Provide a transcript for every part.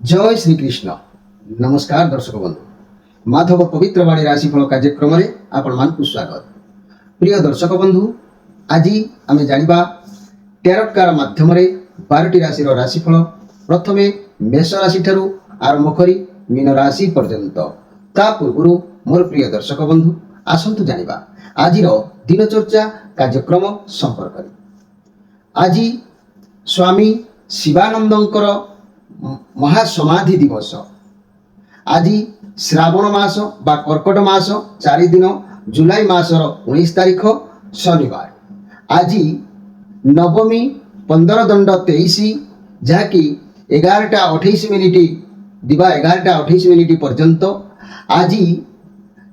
जय श्री कृष्ण। नमस्कार दर्शक बंधु, माधव पवित्र बाणी राशिफल कार्यक्रम में आपण मानकु स्वागत। प्रिय दर्शक बंधु, आज आम जानिबा टैरोट कार्ड माध्यम 12टी राशि राशिफल। प्रथमे मेष राशि ठारू आरंभ करी मीन राशि पर्यंत। ता पूर्व मोर प्रिय दर्शक बंधु आसंतु जानिबा आज दिनचर्चा कार्यक्रम संपर्क। आज स्वामी शिवानंदंकर महासमाधि दिवस। आज श्रावण मास बा कर्कट मास 4 दिन जुलाई मासर 19 तारीख शनिवार। आज नवमी 15 दंड 23 जहाँकि 11:28 दिवा 11:28 पर्यंत। आज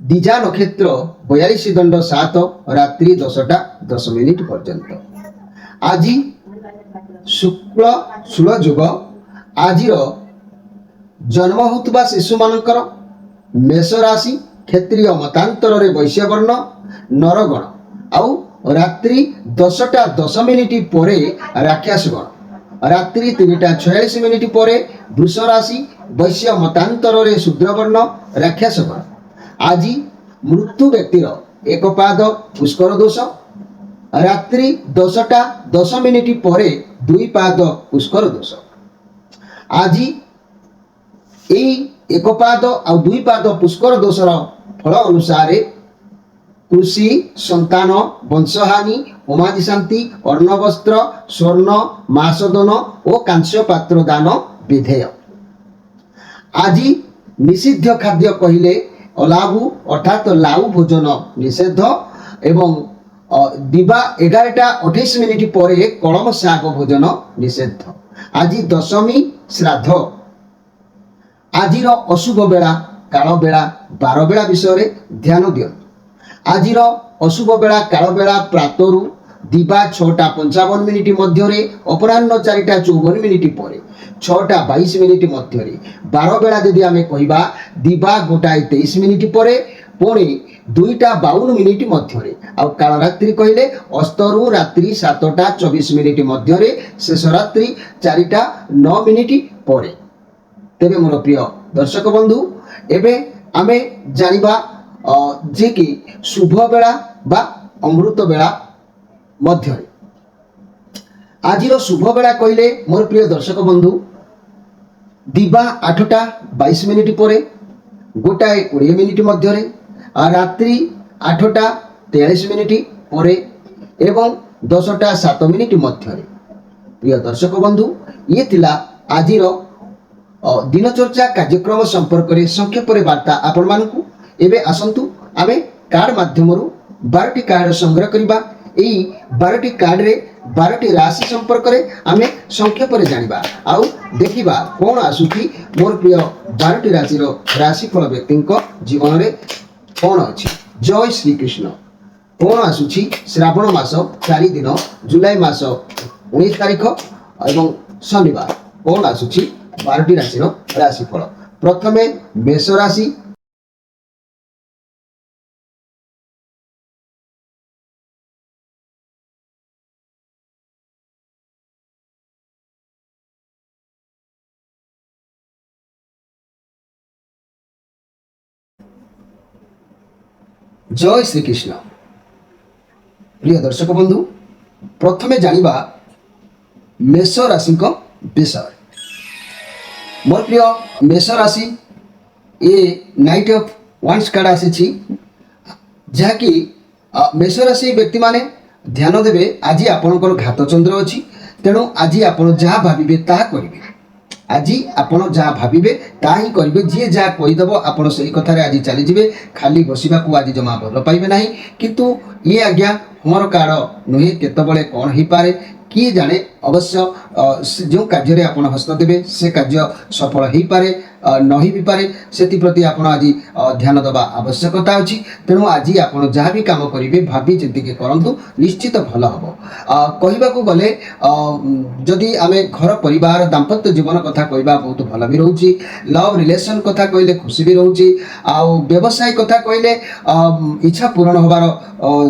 दिजा नक्षत्र 42 दंड 7 रात्रि 10:10 पर्यंत। आज शुक्ल शूल जुग। आज जन्म होता शिशु मानकर मेष राशि क्षेत्रीय मतांतर वैश्य वर्ण नरगण आउ रात्रि 10:10 पर राक्षस गण। रात्रि 3:46 पर वृष राशि वैश्य मतांतर शूद्र वर्ण राक्षस गण। आज मृत्यु व्यक्तिर एक पाद पुष्कर दोष। रात्रि 10:10 पर 2 पाद पुष्कर दोष। आज एक पाद आ 2 पाद पुष्कर दोषर फल अनुसार कृषि संतान वंशहानि उमादि शांति अर्ण वस्त्र स्वर्ण मासदन और कांस्य पात्र दान विधेय। आज निषिद्ध खाद्य कहले अलाभु अर्थात लाउ भोजन निषेध एवं दिवा 11:28 पर कलम शाग भोजन निषेध। आज दशमी श्राद्ध। आज अशुभ बेला काल बेला 12 बेला विषय ध्यान दियंतु। आज अशुभ बेला काल बेला प्रातरु दिवा 6:55 मध्य अपराह्न 4:54 पर 6:22 मध्य। 12 बेला यदि आम कहवा दिवा 1:23 पर पुणी 2:52 मध्य। आउ काल रात्रि कहले अस्तरु रात्रि 7:24 मध्य शेष रात्रि 4:09 पर। तेबे मोर प्रिय दर्शक बंधु एबे आमे जानिबा जे कि शुभ बेला बा अमृत बेला मध्य। आज शुभ बेला कहले मोर प्रिय दर्शक बंधु दिवा 8:22 पर 1:20 मध्य रात्रि 8:43 पर एवं 10:07 मध्य। प्रिय दर्शक बंधु ये थिला आज दिनचर्चा कार्यक्रम संपर्क में संक्षेप वार्ता आपण मानकु। एबे आसंतु आमे कार्ड माध्यम 12टी कार्ड संग्रह करिबा। एई 12टी कार्ड रे 12टी राशि संपर्क में आमे संक्षेप में जानिबा आउ देखिबा कोन आसुची मोर प्रिय 12टी राशि राशिफल व्यक्ति जीवन में कोन अछि। जय श्री कृष्ण। कोन आसुची श्रावण मास 4 दिन जुलाई मास 19 तारीख एवं शनिवार। कोन आसुची 12टी राशि राशिफल। प्रथमे मेष राशि। जय श्री कृष्ण। प्रिय दर्शक बंधु प्रथमे जानिबा मेष राशि विषय। मोर प्रिय मेष राशि ये नाइट ऑफ वांस कार्ड आसी जहाँकि मेष राशि व्यक्ति माने ध्यान देवे। आज आपणकर घात चंद्र अच्छी तेणु आज आप जहाँ भाविबे ताहा करिवे। आज आपण जहाँ भाविबे ता ही करिवे। जी जहाँ कहीदेव आपण से कथार आज चलीजे। खाली बसवा को आज जमा भल पाइबे ना। किंतु ये आज्ञा हमर कार्ड नुहे केतबले कौन हो पारे किए जाने। अवश्य जो कार्य आप हस्त देवे से कार्य सफल हो पारे न ही पारे। से प्रति आप आज ध्यान देवा आवश्यकता अच्छी। तेणु आज आप जहाँ भी कम करेंगे भावी चिंतिक करूँ निश्चित भल हम। कहवाक गले जदि आम घर परिवार दाम्पत्य जीवन कथा कहवा बहुत भल भी रोचे। लव रिलेशन कथा कहले खुशी भी रोचे। व्यवसाय कथा कहले इच्छा पूरण होबार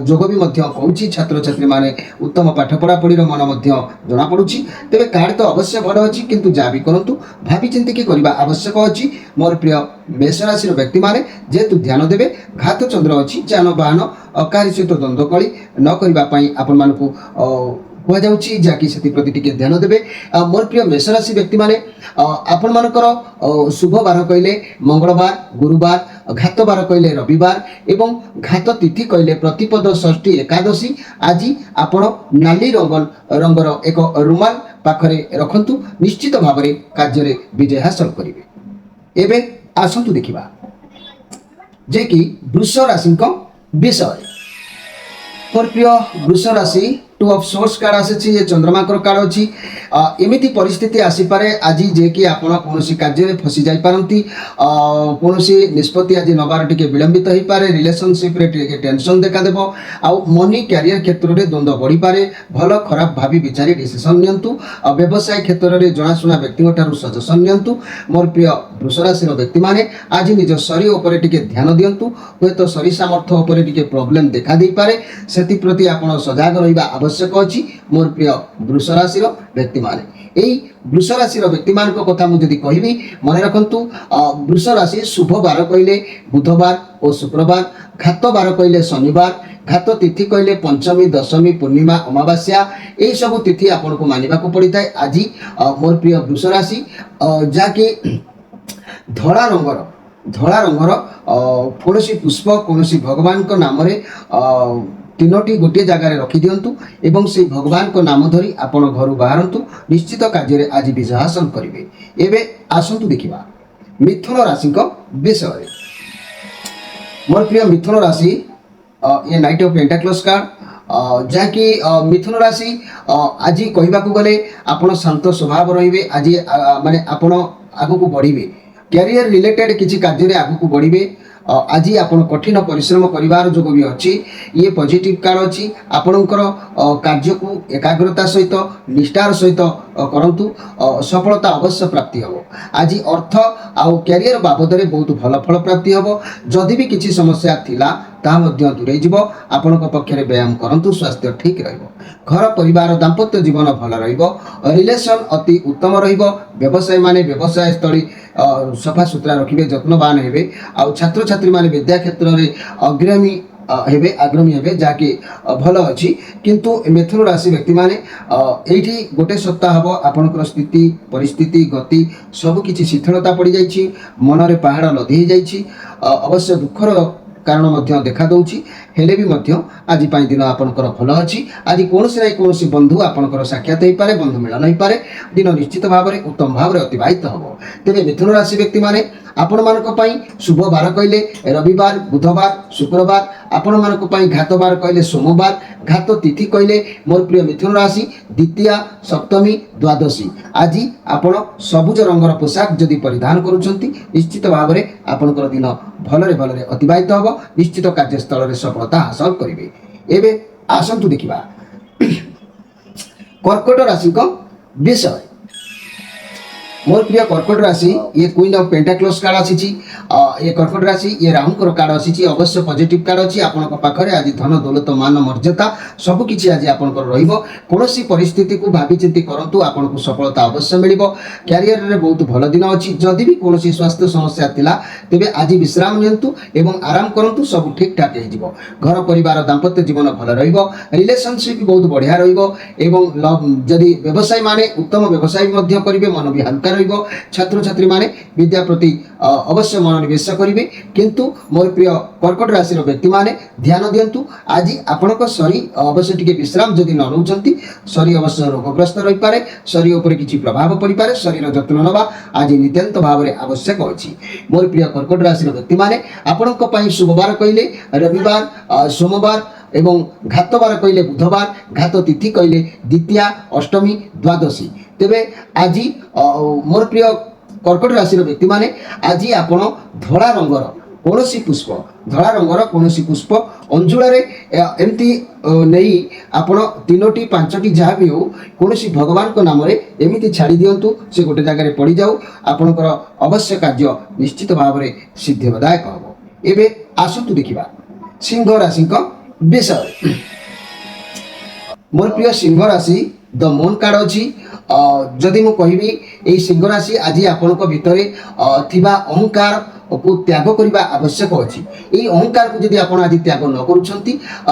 जोग भी कहूँ। छात्र छात्री माने उत्तम पाठ पढ़ापढ़ी मन जन ଜଣା ପଡୁଛି। ତେବେ କାର୍ଡ ତ ଅବଶ୍ୟ ଭଲ ଅଛି, କିନ୍ତୁ ଯାହା ବି କରନ୍ତୁ ଭାବି ଚିନ୍ତିକି କରିବା ଆବଶ୍ୟକ ଅଛି। ମୋର ପ୍ରିୟ ମେଷ ରାଶିର ବ୍ୟକ୍ତିମାନେ ଯେହେତୁ ଧ୍ୟାନ ଦେବେ, ଘାତ ଚନ୍ଦ୍ର ଅଛି, ଯାନବାହନ କାହାରି ସହିତ ଦ୍ୱନ୍ଦ୍ୱ କଳି ନ କରିବା ପାଇଁ ଆପଣମାନଙ୍କୁ କୁହାଯାଉଛି, ଯାହାକି ସେଥିପ୍ରତି ଟିକେ ଧ୍ୟାନ ଦେବେ। ମୋର ପ୍ରିୟ ମେଷ ରାଶି ବ୍ୟକ୍ତିମାନେ ଆପଣମାନଙ୍କର ଶୁଭ ବାର କହିଲେ ମଙ୍ଗଳବାର, ଗୁରୁବାର, ଘାତ ବାର କହିଲେ ରବିବାର ଏବଂ ଘାତ ତିଥି କହିଲେ ପ୍ରତିପଦ, ଷଷ୍ଠୀ, ଏକାଦଶୀ। ଆଜି ଆପଣ ନାଲି ରଙ୍ଗର ଏକ ରୁମାଲ ପାଖରେ ରଖନ୍ତୁ, ନିଶ୍ଚିତ ଭାବରେ କାର୍ଯ୍ୟରେ ବିଜୟ ହାସଲ କରିବେ। ଏବେ ଆସନ୍ତୁ ଦେଖିବା ଯେ କି ବୃଷ ରାଶିଙ୍କ ବିଷୟରେ। ମୋର ପ୍ରିୟ ବୃଷ ରାଶି, ଟୁ ଅଫ୍ ସୋର୍ସ କାର୍ଡ ଆସିଛି, ଏ ଚନ୍ଦ୍ରମାଙ୍କର କାର୍ଡ ଅଛି। ଏମିତି ପରିସ୍ଥିତି ଆସିପାରେ ଆଜି ଯେ କି ଆପଣ କୌଣସି କାର୍ଯ୍ୟରେ ଫସି ଯାଇପାରନ୍ତି, କୌଣସି ନିଷ୍ପତ୍ତି ଆଜି ନେବାର ଟିକେ ବିଳମ୍ବିତ ହୋଇପାରେ, ରିଲେସନସିପ୍ରେ ଟିକେ ଟେନସନ୍ ଦେଖାଦେବ, ଆଉ ମନି କ୍ୟାରିୟର କ୍ଷେତ୍ରରେ ଦ୍ୱନ୍ଦ୍ୱ ବଢ଼ିପାରେ। ଭଲ ଖରାପ ଭାବି ବିଚାରି ଡିସିସନ୍ ନିଅନ୍ତୁ। ବ୍ୟବସାୟ କ୍ଷେତ୍ରରେ ଜଣାଶୁଣା ବ୍ୟକ୍ତିଙ୍କ ଠାରୁ ସଜେସନ୍ ନିଅନ୍ତୁ। ମୋର ପ୍ରିୟ ବୃଷ ରାଶିର ବ୍ୟକ୍ତିମାନେ ଆଜି ନିଜ ଶରୀର ଉପରେ ଟିକେ ଧ୍ୟାନ ଦିଅନ୍ତୁ। ହୁଏତ ଶରୀର ସାମର୍ଥ୍ୟ ଉପରେ ଟିକେ ପ୍ରୋବ୍ଲେମ୍ ଦେଖା ଦେଇପାରେ, ସେଥିପ୍ରତି ଆପଣ ସଜାଗ ରହିବା ଆବଶ୍ୟକ ଅଛି। ମୋର ପ୍ରିୟ ବୃଷ ରାଶିର ବ୍ୟକ୍ତିମାନେ, এই ବୃଷ ରାଶିର ବ୍ୟକ୍ତିମାନଙ୍କ କଥା ମୁଁ ଯଦି କହିବି, ମନେ ରଖନ୍ତୁ ବୃଷ ରାଶି ଶୁଭ ବାର କହିଲେ ବୁଧବାର ଓ ଶୁକ୍ରବାର, ଘାତ ବାର କହିଲେ ଶନିବାର, ଘାତ ତିଥି କହିଲେ ପଞ୍ଚମୀ, ଦଶମୀ, ପୂର୍ଣ୍ଣିମା, ଅମାବାସ୍ୟା, ଏହିସବୁ ତିଥି ଆପଣଙ୍କୁ ମାନିବାକୁ ପଡ଼ିଥାଏ। ଆଜି ମୋର ପ୍ରିୟ ବୃଷ ରାଶି ଯାହାକି ଧଳା ରଙ୍ଗର କୌଣସି ପୁଷ୍ପ କୌଣସି ଭଗବାନଙ୍କ ନାମରେ ତିନୋଟି ଗୋଟିଏ ଜାଗାରେ ରଖିଦିଅନ୍ତୁ ଏବଂ ସେହି ଭଗବାନଙ୍କ ନାମ ଧରି ଆପଣ ଘରୁ ବାହାରନ୍ତୁ, ନିଶ୍ଚିତ କାର୍ଯ୍ୟରେ ଆଜି ବିଜୟ ହାସଲ କରିବେ। ଏବେ ଆସନ୍ତୁ ଦେଖିବା ମିଥୁନ ରାଶିଙ୍କ ବିଷୟରେ। ମୋର ପ୍ରିୟ ମିଥୁନ ରାଶି, ଏ ନାଇଟ୍ ଅଫ୍ ପେଣ୍ଟାକ୍ଲସ୍ କାର୍ଡ, ଯାହାକି ମିଥୁନ ରାଶି ଆଜି କହିବାକୁ ଗଲେ ଆପଣ ଶାନ୍ତ ସ୍ୱଭାବ ରହିବେ। ଆଜି ମାନେ ଆପଣ ଆଗକୁ ବଢ଼ିବେ, କ୍ୟାରିୟର ରିଲେଟେଡ୍ କିଛି କାର୍ଯ୍ୟରେ ଆଗକୁ ବଢ଼ିବେ। ଆଜି ଆପଣ କଠିନ ପରିଶ୍ରମ କରିବାର ଯୋଗ ବି ଅଛି। ଇଏ ପଜିଟିଭ୍ କାର୍ଡ ଅଛି। ଆପଣଙ୍କର କାର୍ଯ୍ୟକୁ ଏକାଗ୍ରତା ସହିତ ନିଷ୍ଠାର ସହିତ କରନ୍ତୁ, ସଫଳତା ଅବଶ୍ୟ ପ୍ରାପ୍ତି ହେବ। ଆଜି ଅର୍ଥ ଆଉ କ୍ୟାରିୟର ବାବଦରେ ବହୁତ ଭଲ ଫଳ ପ୍ରାପ୍ତି ହେବ। ଯଦି ବି କିଛି ସମସ୍ୟା ଥିଲା ତାହା ମଧ୍ୟ ଦୂରେଇ ଯିବ। ଆପଣଙ୍କ ପକ୍ଷରେ ବ୍ୟାୟାମ କରନ୍ତୁ, ସ୍ୱାସ୍ଥ୍ୟ ଠିକ୍ ରହିବ। ଘର ପରିବାର ଦାମ୍ପତ୍ୟ ଜୀବନ ଭଲ ରହିବ। ରିଲେସନ୍ ଅତି ଉତ୍ତମ ରହିବ। ବ୍ୟବସାୟୀମାନେ ବ୍ୟବସାୟ ସ୍ଥଳୀ ସଫାସୁତୁରା ରଖିବେ, ଯତ୍ନବାନ ହେବେ। ଆଉ ଛାତ୍ରଛାତ୍ରୀମାନେ ବିଦ୍ୟା କ୍ଷେତ୍ରରେ ଆଗ୍ରହୀ ହେବେ, ଯାହାକି ଭଲ ଅଛି। କିନ୍ତୁ ମିଥୁନ ରାଶି ବ୍ୟକ୍ତିମାନେ ଏଇଠି ଗୋଟେ ସପ୍ତାହ ହେବ ଆପଣଙ୍କର ସ୍ଥିତି ପରିସ୍ଥିତି ଗତି ସବୁକିଛି ଶିଥିଳତା ପଡ଼ିଯାଇଛି, ମନରେ ପାହାଡ଼ ଲଦି ହୋଇଯାଇଛି। ଅବଶ୍ୟ ଦୁଃଖର କାରଣ ମଧ୍ୟ ଦେଖାଦେଉଛି, ହେଲେ ବି ମଧ୍ୟ ଆଜି ପାଇଁ ଦିନ ଆପଣଙ୍କର ଭଲ ଅଛି। ଆଜି କୌଣସି ନା କୌଣସି ବନ୍ଧୁ ଆପଣଙ୍କର ସାକ୍ଷାତ ହୋଇପାରେ, ବନ୍ଧୁ ମିଳନ ହୋଇପାରେ। ଦିନ ନିଶ୍ଚିତ ଭାବରେ ଉତ୍ତମ ଭାବରେ ଅତିବାହିତ ହେବ। ତେବେ ମିଥୁନ ରାଶି ବ୍ୟକ୍ତିମାନେ ଆପଣମାନଙ୍କ ପାଇଁ ଶୁଭ ବାର କହିଲେ ରବିବାର, ବୁଧବାର, ଶୁକ୍ରବାର, ଆପଣମାନଙ୍କ ପାଇଁ ଘାତ ବାର କହିଲେ ସୋମବାର, ଘାତ ତିଥି କହିଲେ ମୋର ପ୍ରିୟ ମିଥୁନ ରାଶି ଦ୍ୱିତୀୟା, ସପ୍ତମୀ, ଦ୍ୱାଦଶୀ। ଆଜି ଆପଣ ସବୁଜ ରଙ୍ଗର ପୋଷାକ ଯଦି ପରିଧାନ କରୁଛନ୍ତି, ନିଶ୍ଚିତ ଭାବରେ ଆପଣଙ୍କର ଦିନ ଭଲରେ ଅତିବାହିତ ହେବ। ନିଶ୍ଚିତ କାର୍ଯ୍ୟସ୍ଥଳରେ ସଫଳତା ହାସଲ କରିବେ। ଏବେ ଆସନ୍ତୁ ଦେଖିବା କର୍କଟ ରାଶିଙ୍କ ବିଷୟରେ। ମୋର ପ୍ରିୟ କର୍କଟ ରାଶି, ଇଏ କୁଇନ୍ ଅଫ୍ ପେଣ୍ଟାକ୍ଲସ୍ କାର୍ଡ ଆସିଛି। ଏ କର୍କଟ ରାଶି, ଇଏ ରାହୁଙ୍କର କାର୍ଡ ଆସିଛି। ଅବଶ୍ୟ ପଜିଟିଭ୍ କାର୍ଡ ଅଛି। ଆପଣଙ୍କ ପାଖରେ ଆଜି ଧନ ଦୌଲତ ମାନ ମର୍ଯ୍ୟାଦା ସବୁକିଛି ଆଜି ଆପଣଙ୍କର ରହିବ। କୌଣସି ପରିସ୍ଥିତିକୁ ଭାବିଚିନ୍ତି କରନ୍ତୁ, ଆପଣଙ୍କୁ ସଫଳତା ଅବଶ୍ୟ ମିଳିବ। କ୍ୟାରିୟରରେ ବହୁତ ଭଲ ଦିନ ଅଛି। ଯଦି ବି କୌଣସି ସ୍ୱାସ୍ଥ୍ୟ ସମସ୍ୟା ଥିଲା ତେବେ ଆଜି ବିଶ୍ରାମ ନିଅନ୍ତୁ ଏବଂ ଆରାମ କରନ୍ତୁ, ସବୁ ଠିକ୍ ଠାକ୍ ହେଇଯିବ। ଘର ପରିବାର ଦାମ୍ପତ୍ୟ ଜୀବନ ଭଲ ରହିବ। ରିଲେସନସିପ୍ ବହୁତ ବଢ଼ିଆ ରହିବ ଏବଂ ଯଦି ବ୍ୟବସାୟୀମାନେ ଉତ୍ତମ ବ୍ୟବସାୟ ମଧ୍ୟ କରିବେ, ମନ ବି ହାଲକା ରହିବ। ଛାତ୍ରଛାତ୍ରୀମାନେ ବିଦ୍ୟା ପ୍ରତି ଅବଶ୍ୟ ମନୋନିବେଶ କରିବେ। କିନ୍ତୁ ମୋର ପ୍ରିୟ କର୍କଟ ରାଶିର ବ୍ୟକ୍ତିମାନେ ଧ୍ୟାନ ଦିଅନ୍ତୁ, ଆଜି ଆପଣଙ୍କ ଶରୀର ଅବଶ୍ୟ ଟିକେ ବିଶ୍ରାମ ଯଦି ନ ନେଉଛନ୍ତି, ଶରୀର ଅବଶ୍ୟ ରୋଗଗ୍ରସ୍ତ ରହିପାରେ, ଶରୀର ଉପରେ କିଛି ପ୍ରଭାବ ପଡ଼ିପାରେ। ଶରୀର ଯତ୍ନ ନେବା ଆଜି ନିତ୍ୟାନ୍ତ ଭାବରେ ଆବଶ୍ୟକ ଅଛି। ମୋର ପ୍ରିୟ କର୍କଟ ରାଶିର ବ୍ୟକ୍ତିମାନେ ଆପଣଙ୍କ ପାଇଁ ଶୁଭବାର କହିଲେ ରବିବାର, ସୋମବାର ଏବଂ ଘାତ ବାର କହିଲେ ବୁଧବାର, ଘାତ ତିଥି କହିଲେ ଦ୍ୱିତୀୟା, ଅଷ୍ଟମୀ, ଦ୍ୱାଦଶୀ। ତେବେ ଆଜି ମୋର ପ୍ରିୟ କର୍କଟ ରାଶିର ବ୍ୟକ୍ତିମାନେ ଆଜି ଆପଣ ଧଳା ରଙ୍ଗର କୌଣସି ପୁଷ୍ପ ଅଞ୍ଜୁଳାରେ ଏମିତି ନେଇ ଆପଣ ତିନୋଟି ପାଞ୍ଚଟି ଯାହା ବି ହେଉ କୌଣସି ଭଗବାନଙ୍କ ନାମରେ ଏମିତି ଛାଡ଼ି ଦିଅନ୍ତୁ, ସେ ଗୋଟେ ଜାଗାରେ ପଡ଼ିଯାଉ। ଆପଣଙ୍କର ଅବଶ୍ୟ କାର୍ଯ୍ୟ ନିଶ୍ଚିତ ଭାବରେ ସିଦ୍ଧିଦାୟକ ହେବ। ଏବେ ଆସନ୍ତୁ ଦେଖିବା ସିଂହ ରାଶିଙ୍କ ବିଷୟରେ। ମୋର ପ୍ରିୟ ସିଂହ ରାଶି, द मून कार्ड अच्छी जदि मु कहबी एई सिंह राशि आज आपनक भितरे थिबा अहंकार को त्याग करने आवश्यक अच्छी यही अहंकार को जब आप आज त्याग न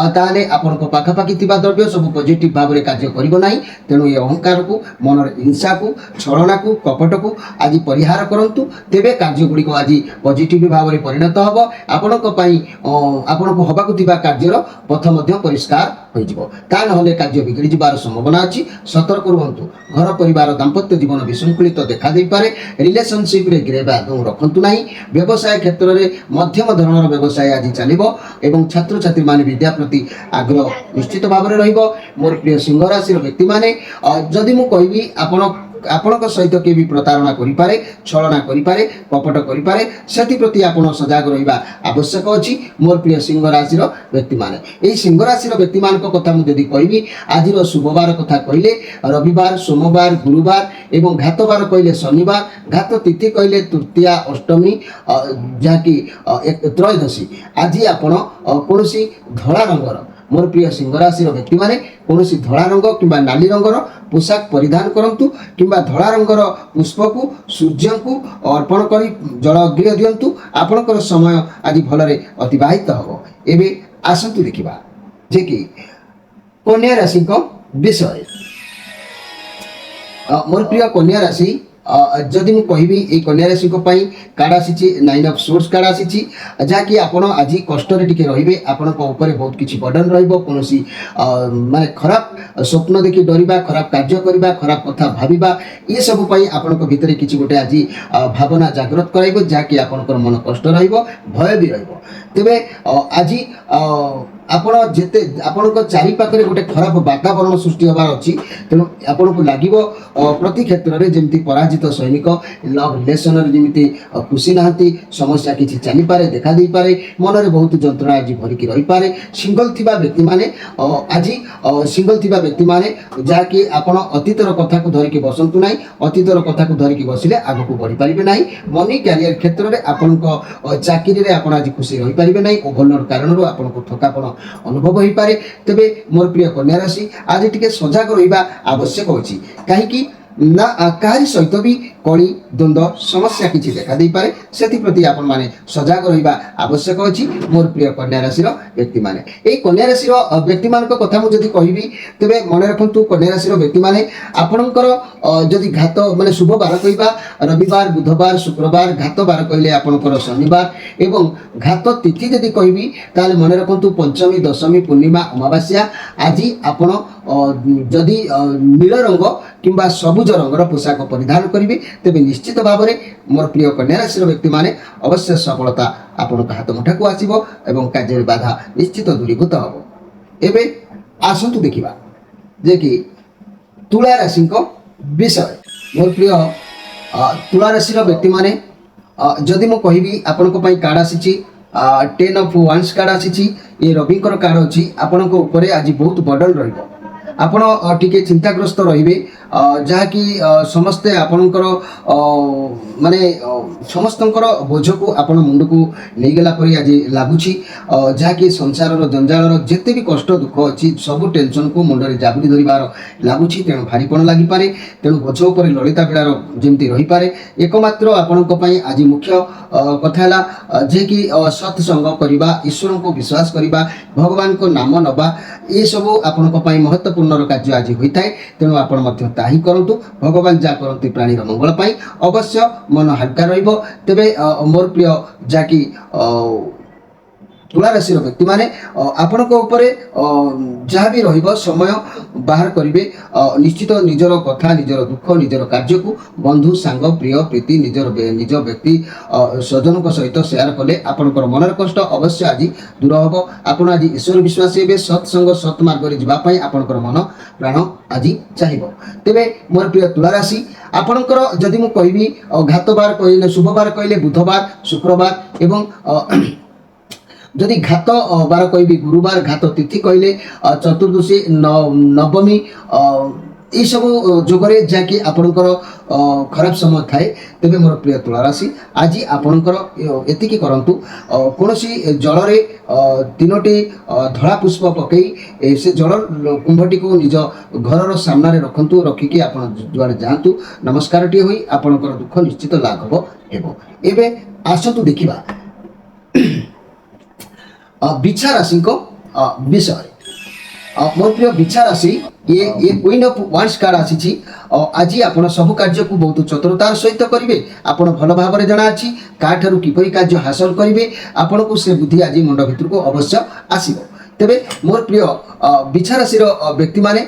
करें आपण पाखापाखि द्रव्य सब पॉजिटिव भाव में कार्य करना तेणु ये अहंकार को मन हिंसा को छलना को कपट को आज परिहार करूँ तेरे कार्यगुड़िक आज पॉजिटिव भाव में परिणत हम आपण को हवाक कार्यर पथ परिष्कार ता ना कार्य बिगड़ी जबार संभावना अच्छी सतर्क रुहतु घर परिवार दाम्पत्य जीवन विशृंखलित देखा दे पारे रिलेशनशिप रे गिरेबा रखंतु नहीं व्यवसाय क्षेत्र में मध्यम धरणर व्यवसाय आज चलो एवं छात्र छात्री माने विद्या प्रति आग्रह निश्चित भाव में रहिबो मोर प्रिय सिंह राशि व्यक्ति माने जदि मु कहबी आपणक सहित किए भी प्रतारणा करिपारे छलना करिपारे कपट करिपारे सेति प्रति आपण सजग रहिबा आवश्यक अछि मोर प्रिय सिंह राशि व्यक्ति माने एई सिंह राशि व्यक्ति मान कथा मु जदि कहबी आजिर शुभवार कथा कहले रविवार सोमवार गुरुवार एवं घातवार कहले शनिवार घात तिथि कहले तृतीया अष्टमी जहाँकि त्रयोदशी आज आपण कौनसी धला रंगर मोर प्रिय सिंह राशि व्यक्ति माने कौनसी धला रंग किंबा नाली रंगर पोशाक परिधान करंतु किंबा धला रंगर पुष्प को सूर्य को अर्पण करी जल अर्घ्य दियंतु आपणकर समय आज भलरे अतिबाहित हो एबे आसंतु देखिबा जे कि कन्या राशि को विषय मोर प्रिय कन्या राशि जदि मु कहबी ए कन्या राशि को पई कार्ड आसी 9 ऑफ सोर्स कार्ड आसी जहाँकि आपण आज कष्ट टिके रहिबे आपण ऊपर बहुत किछि बर्डन रहिबो कोनोसी माने खराब स्वप्न देखि डरिबा खराब कार्य करबा खराब कथा भाबिबा ये सब पई आपण भितरे किछि गोटे आज भावना जागृत कराइबो जहाँकि आपणकर मन कष्ट रहिबो भय भी रहिबो तेबे आज आपण जेते आपण चारि पाखरे गोटे खराब वातावरण सृष्टि होबार अछि तेणु आपण को लागिबो प्रति क्षेत्र रे जेमति पराजित सैनिक लव रिलेशन रे जेमति खुशी नाहंती समस्या किछि चली पारे देखा दे पारे मन रे बहुत जंत्रणा आज भरिकी रहि पारे सिंगल थिबा व्यक्ति माने आज सिंगल थिबा व्यक्ति माने जाकी आपण अतीतर कथा को धरिकी बसंतु नाही अतीतर कथा को धरिकी बसिले आगु को बढ़ी पारिबे नाही मनी कैरियर क्षेत्र रे आपण को चाकरी रे आपण आज खुशी रहि पारिबे नाही ओभरलोड कारण रो आपण को थकापन अनुभव हो पारे तेबे मोर प्रिय कन्या राशि आज टिके सजग रहिबा आवश्यक अछि काहेकि ना काहारी सहित भी कली द्वंद्व समस्या किछि देखा दे पारे सेति प्रति आपण माने सजग रहिबा आवश्यक अछि मोर प्रिय कन्या राशि व्यक्ति माने ए कन्या राशि व्यक्ति मान कथा मु जदि कहबी तेबे मन रखंतु कन्या राशि व्यक्ति माने आपणकर जदि घात माने शुभ बार कहबा रविवार बुधवार शुक्रवार घात बार कहले आपणकर शनिवार एवं घात तिथि जदि कहबी ताले मन रखंतु पंचमी दशमी पूर्णिमा अमावास्या आज आपण जदि नील रंग किंबा सबुज रंगर पोशाक परिधान करेंगे तेज निश्चित भाव में मोर प्रिय कन्या राशि व्यक्ति माने अवश्य सफलता आपण हाथ मुठा को आसीबो एवं कार्य बाधा निश्चित दूरीभूत हम एबे आसंतु देखिबा जे कि तुला राशि को विषय मोर प्रिय तुला राशि व्यक्ति माने जदि मु कहबी आपण को पई कार्ड आसी 10 ऑफ वांस कार्ड आसी ये रविंकर कार्ड अच्छी आपण को ऊपर आज बहुत बर्डन रहिबो आपण टिके चिंताग्रस्त रहिबे जहाँकि समस्ते आपणकर माने समस्तंकर बोझ को आपण मुंड को नहीं गला परी आज लागुची जहाँकि संसार जंजाल जेते भी कष्ट दुख अच्छी सब टेंशन को मुंड रे जाबुड़ी धरिबार लागुची तेणु भारीपण लागि पारे तेणु बोझ उपर ललिता पीड़ार जेमती रही पारे एकमात्र आपणक पई आज मुख्य कथा हला जे कि सत्संग करिबा ईश्वर को विश्वास करिबा भगवान को नाम नबा ये सब आपणक पई महत्वपूर्ण कार्य आज होता है तेणु आपण मध्य ताही करंतु भगवान जा करंतु प्राणीर मंगल पाई अवश्य मन हल्का रहिबो तेबे मोर प्रिय जाकी तुला राशि व्यक्ति माने आपण को ऊपर जहाँ भी रहिबो समय बाहर करिवे निश्चित निजर कथा निजर दुख निजर कार्य को बंधु सांग प्रिय प्रीति निज व्यक्ति स्वजन को सहित शेयर कले आपणकर मनर कष्ट अवश्य आज दूर हम आपण आज ईश्वर विश्वास हे सत्संग सत्मार्ग रे जिबा पई आपणकर मन प्राण आज चाहिबो तेबे मोर प्रिय तुला राशि आपणकर जदि मु कहबी घातवार कहले शुभवार कहले बुधवार शुक्रवार एवं जदि घात बार कहबी गुरुवार घात तिथि कहले चतुर्दशी नवमी এই ସବୁ ଯୋଗରେ ଯାହାକି ଆପଣଙ୍କର ଖରାପ ସମୟ ଥାଏ। ତେବେ ମୋର ପ୍ରିୟ ତୁଳା ରାଶି ଆଜି ଆପଣଙ୍କର ଏତିକି କରନ୍ତୁ, କୌଣସି ଜଳରେ ତିନୋଟି ଧଳା ପୁଷ୍ପ ପକାଇ ସେ ଜଳ କୁମ୍ଭଟିକୁ ନିଜ ଘରର ସାମ୍ନାରେ ରଖନ୍ତୁ। ରଖିକି ଆପଣ ଯୁଆଡ଼େ ଯାଆନ୍ତୁ, ନମସ୍କାରଟିଏ ହୋଇ ଆପଣଙ୍କର ଦୁଃଖ ନିଶ୍ଚିତ ଲାଘବ ହେବ। ଏବେ ଆସନ୍ତୁ ଦେଖିବା ବିଛା ରାଶିଙ୍କ ବିଷୟରେ। ମୋର ପ୍ରିୟ ବିଛା ରାଶି ये क्वीन ऑफ वांड्स कार्ड आसी आज आप सब कार्य को बहुत चतुरतार सहित करेंगे। आपण भल भाव जना अच्छी काठारू किपरि कार्य हासिल करेंगे, आपन को से बुद्धि आज मुंड भितर को अवश्य आसीबो। तेबे मोर प्रिय बिछा राशि व्यक्ति माने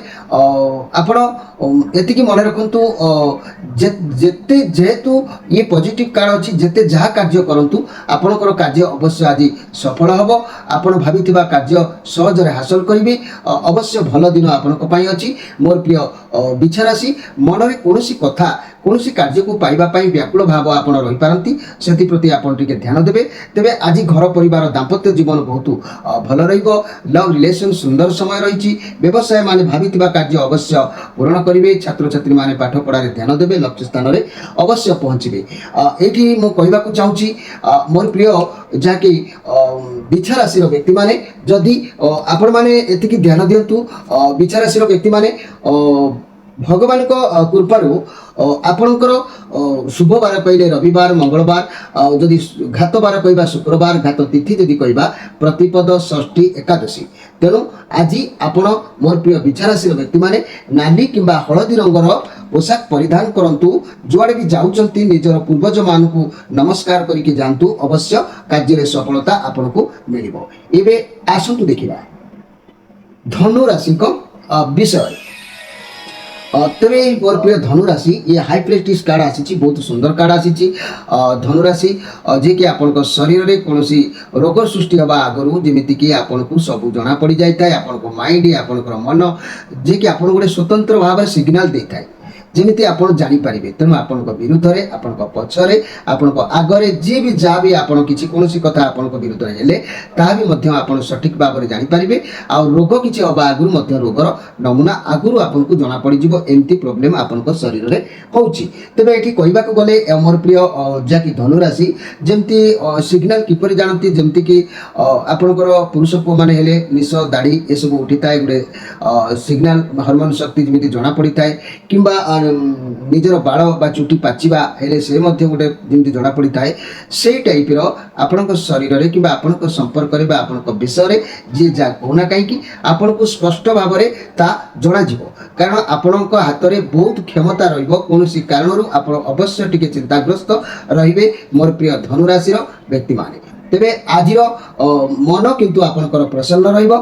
आपण एतिकी मन रखंतु, जेते जेहेतु ये पॉजिटिव कार्ड अच्छी जेते जहाँ कार्य करंतु आपणकर कार्य अवश्य आज सफल हम। आपण भाविथिबा कार्य सहजरे हासिल करेंगे, अवश्य भल दिन आपणक पई अछि। मोर प्रिय बिछा राशि मनरे कोनोसी कथा कौनसी कार्य को पाइबा व्याकुल भाव आपण रही पारती, से प्रति आपण टिके ध्यान देबे। तेबे आज घर परिवार दाम्पत्य जीवन बहुत भल रहिबो। लव रिलेशन सुंदर समय रही। व्यवसाय माने भाविथिबा कार्य अवश्य पूर्ण करेंगे। छात्र छात्री माने पाठ पढ़ारे ध्यान देबे, लक्ष्य स्थान रे अवश्य पहुँचे। एठी मु कहबाकू चाहूची मोर प्रिय जहाँकि बिछा राशि व्यक्ति माने जदि आपण माने एतिकी ध्यान दियंतु, बिछा राशि व्यक्ति माने भगवान को कृपारू आपणकर शुभ बार कहले रविवार मंगलवार, जदि घात बार कहवा शुक्रवार, घात तिथि जदि कहवा प्रतिपद षष्ठी एकादशी। तेणु आज आपण मोर प्रिय बिछा राशि व्यक्ति माने नाली किंबा हलदी रंगर पोशाक परिधान करंतु। जुआड़े भी जाउचंती निजर पूर्वज मान को नमस्कार करके जानतु, अवश्य कार्य सफलता आपन को मिलिबो। एबे आसंतु देखिबा धनु राशि को विषय। तेरे मोर प्रिय धनु राशि ये हाई प्रेस्टिज कार्ड आसी, बहुत सुंदर कार्ड आसी। धनु राशि जे कि आपन शरीर में कौन रोग सृष्टि हवा आगु जमीक आपन को सब जना पड़ जाए। आपन माइंड आपन मन जे कि आपन गोटे स्वतंत्र भाव सिग्नाल देता है, जमीती आपन जानीपारे। तेणु आपण विरुद्ध में आपण पछरे आपण आगरे जी भी जहाँ भी आपन किसी कौन कथा आपण विरुद्ध हेले ताहा भी मध्य आपण सठिक भाव में जानीपारे। आ रोग किसी हवा आगु रोगर नमूना आगु आपन को जना पड़ एमती प्रोब्लेम आपन शरीर में होची। तेबे एठी कहबा को गले मोर प्रिय जहाँकि धनुराशि जमती सिग्नाल किपर जानती, जमती कि आपणकर पुरुष पु मैंने हेले निश दाढ़ी ये सब उठी थाए, गोटे सिग्नाल हार्मोन शक्ति जमी जना पड़ी थाए। किंबा निजर बाल बा चुटी पाचिबा हेले से मध्य गोटे जमी जना पड़ी थाए। से टाइप आपण शरीर में कि आपण संपर्क में आपण विषय जी जा कहना कहीं आपन को स्पष्ट भाव में ता जना जीवो। कारण आपण हाथ में बहुत क्षमता कौन कारण आप अवश्य टिके चिंताग्रस्त रे मोर प्रिय धनुराशि व्यक्ति माने। तेबे आज मन किंतु आपनकर प्रसन्न रहिबो,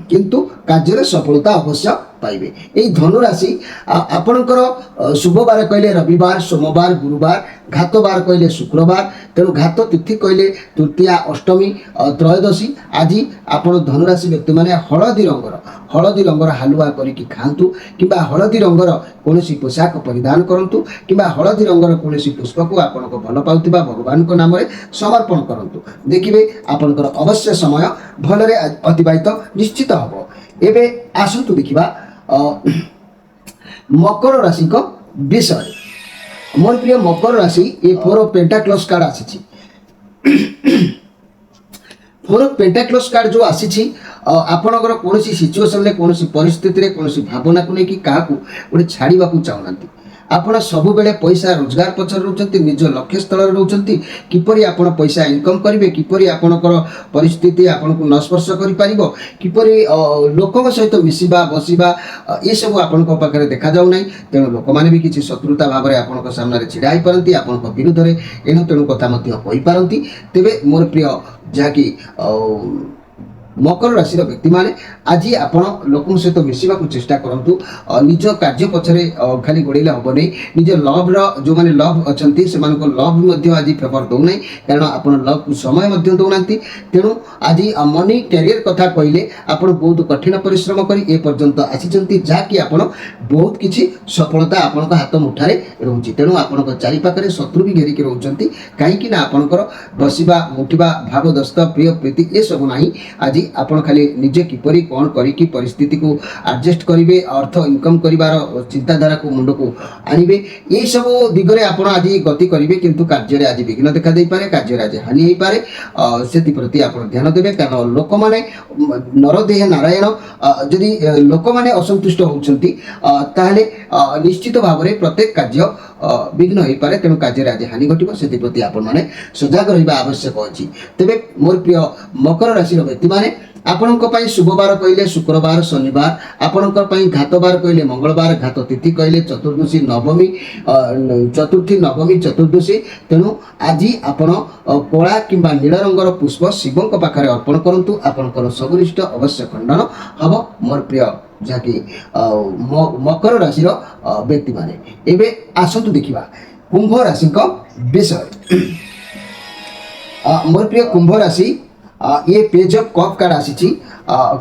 किंतु कार्य सफलता अवश्य पाइबे। यही धनुराशि आपणकर शुभ बार कहले रविवार, सोमवार, गुरुवार, घात बार कहले शुक्रवार। तेणु घात तिथि कहले तृतीया, अष्टमी, त्रयोदशी। आज आपण धनुराशि व्यक्ति माने हलदी रंगर हालुआ करिकी खांतु, किंबा हलदी रंगर कौनसी पोशाक परिधान करंतु, किंबा हलदी रंगर कौनसी पुष्प को आपण को भल पाउथिबा भगवान को नाम रे समर्पण करंतु। देखिबे आपणकर अवश्य समय भलरे अतिबाहित निश्चित हबो। एबे आसंतु देखिबा मकर राशि को विषय। मोर प्रिय मकर राशि ये फोर ऑफ पेंटाक्लस कार्ड आसी। फोर ऑफ पेंटाक्लस कार्ड जो आसी आपणकर कौन सिचुएसन में कौन परिस्थिति कौन भावना को लेकिन क्या गोटे छाड़ा चाहूना। आपण सबु बेले पैसा रोजगार पछर रहउचंती, निज लक्ष्य स्थल रहउचंती, किपरि आपण पैसा इनकम करिवे, किपरि आपणकर परिस्थिति आपण को नस्पर्श करि पारिबो, किपरि लोकक सहित मिसिबा बसिबा ये सब आपणक पाखरे देखा जाउ नै। तेणु लोक माने भी किछि शत्रुता भाव में आपणक सामने छिड़ा होई पारंती, आपणक विरुद्ध रे एणु तेणु कथा मध्य होई पारंती। तेबे मोर प्रिय जहाँकि मकर राशि व्यक्ति माने आज आपण लोक सहित मिसवा चेष्टा करंतु। निज कार्य पछरे खाली गोड़ेले हम नहीं, निज लव जो मैंने लव अच्छा से लव आज फेवर दौ ना, कारण आपण लव को समय दौना। तेणु आज मनी कैरियर कथा कहले आप बहुत कठिन परिश्रम कर ए पर्यंत आसी, जहाँकि आपण बहुत किसी सफलता आपण हाथ मुठारे रोचे। तेणु आपण चारिपाखे शत्रु भी घेरिक रोचंती, कहीं आपणकर बसवा उठा भागदस्त प्रिय प्रीति ये सब ना। आज आपण खाली निजे किपरि कोन करी कि परिस्थिति को एडजस्ट करिवे अर्थ इनकम करिवार चिंताधारा को मुंड को आनिबे ये सब दिगरे आपण आज गति करिवे किंतु कार्य आज विघ्न देखा दे पारे कार्य आज हानि होई पारे सेति प्रति आपण ध्यान देबे कारण लोक माने नरदेह नारायण जदि लोक माने असंतुष्ट होउछंती ताहले निश्चित भाव में प्रत्येक कार्य विघ्न हो पारे तेणु कार्य आज हानि घटो से प्रति आपण मैंने सजग रहा आवश्यक अच्छी तेरे मोर प्रिय मकर राशि व्यक्ति मैंने आपण शुभवार कहले शुक्रवार शनिवार आपण घातवार कहले मंगलवार घात तिथि कहले चतुर्दशी नवमी चतुर्थी नवमी चतुर्दशी तेणु आज आपण कला किंबा नील रंगर पुष्प शिवों पाखे अर्पण करंतु आपणकर सबुनिष्ठ अवश्य खंडन हम मोर प्रिय जहाँकि मकर राशि व्यक्ति माने एबे आसतु देखिबा कुंभ राशि विषय मोर प्रिय कुंभ राशि ये पेज ऑफ कप कार्ड आसी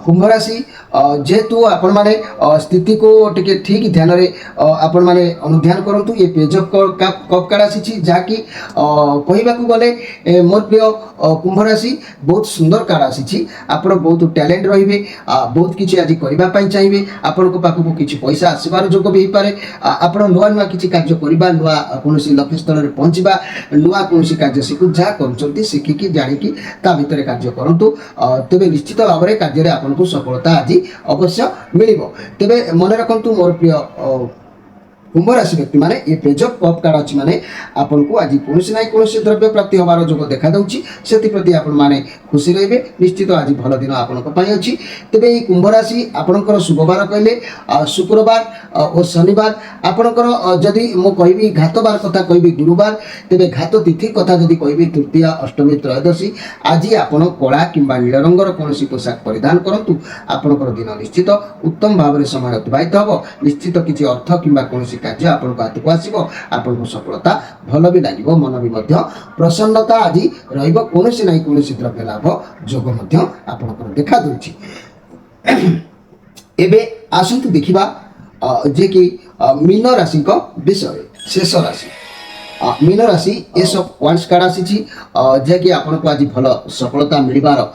कुंभ राशि जेहेतु आपण माने स्थिति को टिके ठीक ध्यान रे आपण माने अनुध्यान करंतु ये पेज ऑफ कप कार्ड आसी जाकि कहबा को गले मोर प्रिय कुंभ राशि बहुत सुंदर कार्ड आसी आपण बहुत टैलेंट रहिबे बहुत किछि आज करबा पई चाहिबे आपण को पाखु किछि पैसा आसीबार जोग भी पारे आपण नुआ नुआ किछि कार्य करबा नुआ कोनोसी लक्ष्य स्थल रे पहुंचबा नुआ कोनोसी कार्य सिकु जा करूचंती सिखिकी जानिकी ता भितरे कार्य करंतु तेबे निश्चित भाव में कार्य रे आपन को सफलता आज अवश्य मिलिबो तेबे मन रखंतु मोर प्रिय कुंभ राशि व्यक्ति माने ये पेज ऑफ कप कार्ड अछि माने आपन को आज कोनोसी नै कोनोसी द्रव्य प्राप्ति होबार जोग देखा दउछि सेति प्रति आपन माने खुशी रहबे निश्चित आज भल दिन आपन को पई अछि तेबे ई कुंभ राशि आपनकर शुभवार कहले शुक्रवार और शनिवार आपनकर जदि मो कहबी घातवार कथा कहबी गुरुवार तेबे घात तिथि कथा जदि कहबी तृतीय अष्टमी त्रयोदशी आज आपन कला किंबा नील रंगर कोनोसी पोशाक परिधान करंतु आपनकर दिन निश्चित उत्तम भाव रे समय अतिबाहित हबो निश्चित किछि अर्थ किंबा कोनोसी कार्य आपन को हाथ को आसीबो आपन को सफलता भल भी लागिबो मन भी मध्य प्रसन्नता आज रहिबो कोनोसी नै कोनोसी द्रव्य लाभ जोग मध्य आपन को देखा दउछि एबे आसंतु देखिबा जे कि मीन राशि को विषय शेष राशि मीन राशि ए सब वांस कार्ड आसी जे कि आपन को आज भल सफलता मिलबार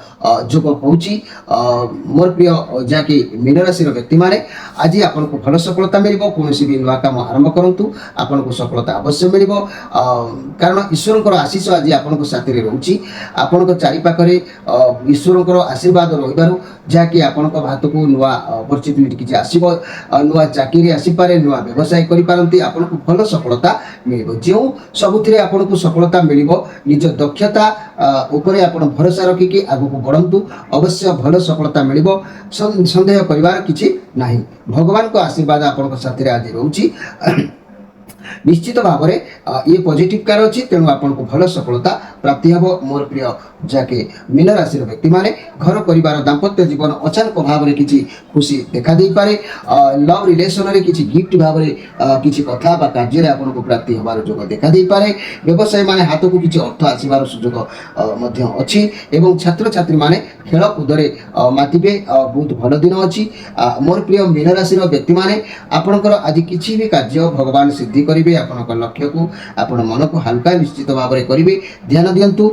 जोग पहुँची मोर प्रिय जहाँकि मीन राशि व्यक्ति माने आज आपन को भल सफलता मिलिबो कोनोसी भी नुआ काम आरंभ करंतु आपन को सफलता अवश्य मिलिबो कारण ईश्वरकर आशीष आज आपन को साथी रे रहउची आपन को चारि पाखरे ईश्वरकर आशीर्वाद रहिबारु जहाँकि आपन को हाथ को नुआ अपॉर्चुनिटी किछि आसीबो नुआ चाकरी आसी पारे नुआ व्यवसाय करि पारंती आपन को भल सफलता मिलिबो जो सबुथिरे आपन को सफलता मिलिबो निज दक्षता ऊपर आपन भरोसा रखिकी आगु को बढ़ंतु अवश्य भल सफलता मिलिबो संदेह करिवार किछि नाही भगवान को आशीर्वाद आपन को साथी रे आज रहउची निश्चित भाव में ये पॉजिटिव कार्य अच्छी तेणु आपन को भल सफलता प्राप्ति हम मोर प्रिय जाके मीन राशि व्यक्ति माने घर परिवार दाम्पत्य जीवन अचानक भाव में किसी खुशी देखा दे पारे लव रिलेशन रे किसी गिफ्ट भाव में किसी कथा बा कार्य रे आपन को प्राप्ति होबार जोग देखा दे पारे व्यवसाय माने हाथ को किसी अर्थ आसीबार सुजोग मध्य अछि एवं छात्र छात्री माने खेल कूद रे मातिबे बहुत भल दिन अछि मोर प्रिय मीन राशि व्यक्ति माने आपनकर आज किसी भी कार्य भगवान सिद्धि करिवे आपनकर लक्ष्य को आपन मन को हल्का निश्चित भाव में करिवे ध्यान दियंतु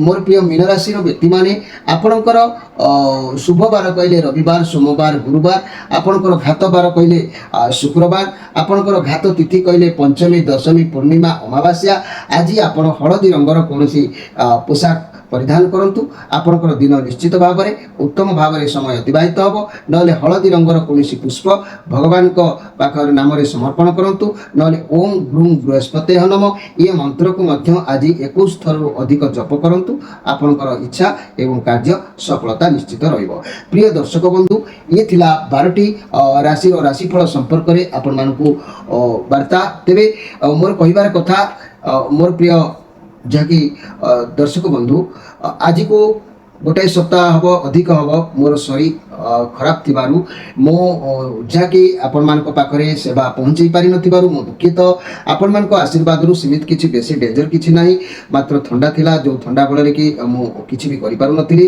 मोर प्रिय मीन राशि व्यक्ति माने आपनकर शुभ बार कहले रविवार सोमवार गुरुवार आपनकर घात बार कहले शुक्रवार आपनकर घात तिथि कहले पंचमी दशमी पूर्णिमा अमावास्या आज आपण हलदी रंगर कोनोसी पोशाक परिधान करंतु आपनकर दिन निश्चित भाव में उत्तम भाव में समय अतिबाहित होबो नले हलदी रंगर कोनोसी पुष्प भगवान को पाखर नाम रे समर्पण करंतु नले ओम ग्रूम बृहस्पति नम ये मंत्र को मध्य आज 21 थर अधिक जप करंतु आपनकर इच्छा एवं कार्य सफलता निश्चित रहिबो प्रिय दर्शक बंधु ये थिला 12टी राशि और राशिफल संपर्क रे आपन मानकु वार्ता तेबे मोर कहिबार कथा मोर प्रिय जहाँकि दर्शक बंधु आज को गोटे सप्ताह हम अधिक हम मोर सरी ଖରାପ ଥିବାରୁ ମୁଁ ଯାହାକି ଆପଣମାନଙ୍କ ପାଖରେ ସେବା ପହଞ୍ଚାଇ ପାରିନଥିବାରୁ ମୁଁ ଦୁଃଖିତ। ଆପଣମାନଙ୍କ ଆଶୀର୍ବାଦରୁ ସେମିତି କିଛି ବେଶୀ ଡେଞ୍ଜର କିଛି ନାହିଁ, ମାତ୍ର ଥଣ୍ଡା ଥିଲା, ଯେଉଁ ଥଣ୍ଡା ଫଳରେ କି ମୁଁ କିଛି ବି କରିପାରୁନଥିଲି।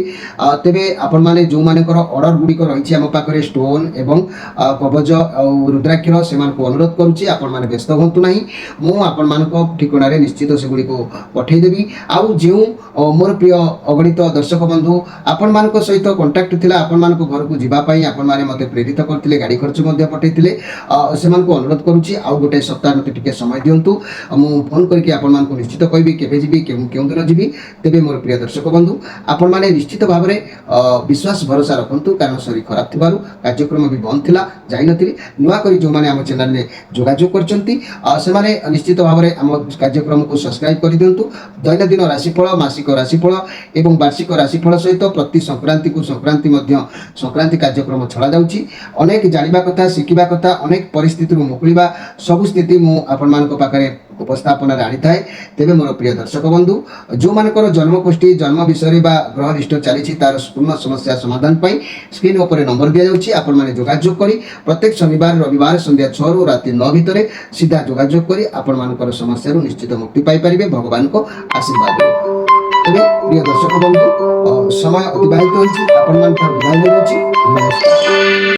ତେବେ ଆପଣମାନେ ଯେଉଁମାନଙ୍କର ଅର୍ଡ଼ର ଗୁଡ଼ିକ ରହିଛି ଆମ ପାଖରେ ଷ୍ଟୋନ୍ ଏବଂ କବଜ ଆଉ ରୁଦ୍ରାକ୍ଷର, ସେମାନଙ୍କୁ ଅନୁରୋଧ କରୁଛି ଆପଣମାନେ ବ୍ୟସ୍ତ ହୁଅନ୍ତୁ ନାହିଁ, ମୁଁ ଆପଣମାନଙ୍କ ଠିକଣାରେ ନିଶ୍ଚିତ ସେଗୁଡ଼ିକୁ ପଠାଇଦେବି। ଆଉ ଯେଉଁ ମୋର ପ୍ରିୟ ଅଗଣିତ ଦର୍ଶକ ବନ୍ଧୁ ଆପଣମାନଙ୍କ ସହିତ କଣ୍ଟାକ୍ଟ ଥିଲା, ଆପଣମାନଙ୍କ ଘରକୁ ଯିବା ପାଇଁ ଆପଣମାନେ ମୋତେ ପ୍ରେରିତ କରିଥିଲେ, ଗାଡ଼ି ଖର୍ଚ୍ଚ ମଧ୍ୟ ପଠାଇଥିଲେ, ସେମାନଙ୍କୁ ଅନୁରୋଧ କରୁଛି ଆଉ ଗୋଟେ ସପ୍ତାହ ମୋତେ ଟିକେ ସମୟ ଦିଅନ୍ତୁ, ମୁଁ ଫୋନ୍ କରିକି ଆପଣମାନଙ୍କୁ ନିଶ୍ଚିତ କହିବି କେବେ ଯିବି, କେଉଁ ଦିନ ଯିବି। ତେବେ ମୋର ପ୍ରିୟ ଦର୍ଶକ ବନ୍ଧୁ ଆପଣମାନେ ନିଶ୍ଚିତ ଭାବରେ ବିଶ୍ୱାସ ଭରସା ରଖନ୍ତୁ, କାରଣ ଶରୀର ଖରାପ ଥିବାରୁ କାର୍ଯ୍ୟକ୍ରମ ବି ବନ୍ଦ ଥିଲା, ଯାଇନଥିଲି। ନୂଆକରି ଯେଉଁମାନେ ଆମ ଚ୍ୟାନେଲରେ ଯୋଗାଯୋଗ କରିଛନ୍ତି ସେମାନେ ନିଶ୍ଚିତ ଭାବରେ ଆମ କାର୍ଯ୍ୟକ୍ରମକୁ ସବସ୍କ୍ରାଇବ୍ କରିଦିଅନ୍ତୁ। ଦୈନନ୍ଦିନ ରାଶିଫଳ, ମାସିକ ରାଶିଫଳ ଏବଂ ବାର୍ଷିକ ରାଶିଫଳ ସହିତ ପ୍ରତି ସଂକ୍ରାନ୍ତିକୁ ସଂକ୍ରାନ୍ତି ମଧ୍ୟ ସଂକ୍ରାନ୍ତି କାର୍ଯ୍ୟକ୍ରମ ଛଡ଼ାଯାଉଛି। ଅନେକ ଜାଣିବା କଥା, ଶିଖିବା କଥା, ଅନେକ ପରିସ୍ଥିତିରୁ ମୁକୁଳିବା, ସବୁ ସ୍ଥିତି ମୁଁ ଆପଣମାନଙ୍କ ପାଖରେ ଉପସ୍ଥାପନାରେ ଆଣିଥାଏ। ତେବେ ମୋର ପ୍ରିୟ ଦର୍ଶକ ବନ୍ଧୁ ଯେଉଁମାନଙ୍କର ଜନ୍ମକୁଷ୍ଠି, ଜନ୍ମ ବିଷୟରେ ବା ଗ୍ରହ ରିଷ୍ଟ ଚାଲିଛି ତାର ପୂର୍ଣ୍ଣ ସମସ୍ୟା ସମାଧାନ ପାଇଁ ସ୍କ୍ରିନ୍ ଉପରେ ନମ୍ବର ଦିଆଯାଉଛି, ଆପଣମାନେ ଯୋଗାଯୋଗ କରି ପ୍ରତ୍ୟେକ ଶନିବାର ରବିବାର ସନ୍ଧ୍ୟା 6ରୁ ରାତି 9 ଭିତରେ ସିଧା ଯୋଗାଯୋଗ କରି ଆପଣମାନଙ୍କର ସମସ୍ୟାରୁ ନିଶ୍ଚିତ ମୁକ୍ତି ପାଇପାରିବେ ଭଗବାନଙ୍କ ଆଶୀର୍ବାଦ। ତେବେ ପ୍ରିୟ ଦର୍ଶକ ବନ୍ଧୁ ସମୟ ଅତିବାହିତ ହୋଇଛି, ଆପଣମାନଙ୍କର ବିଦାୟ ନେଉଛି। ନମସ୍କାର।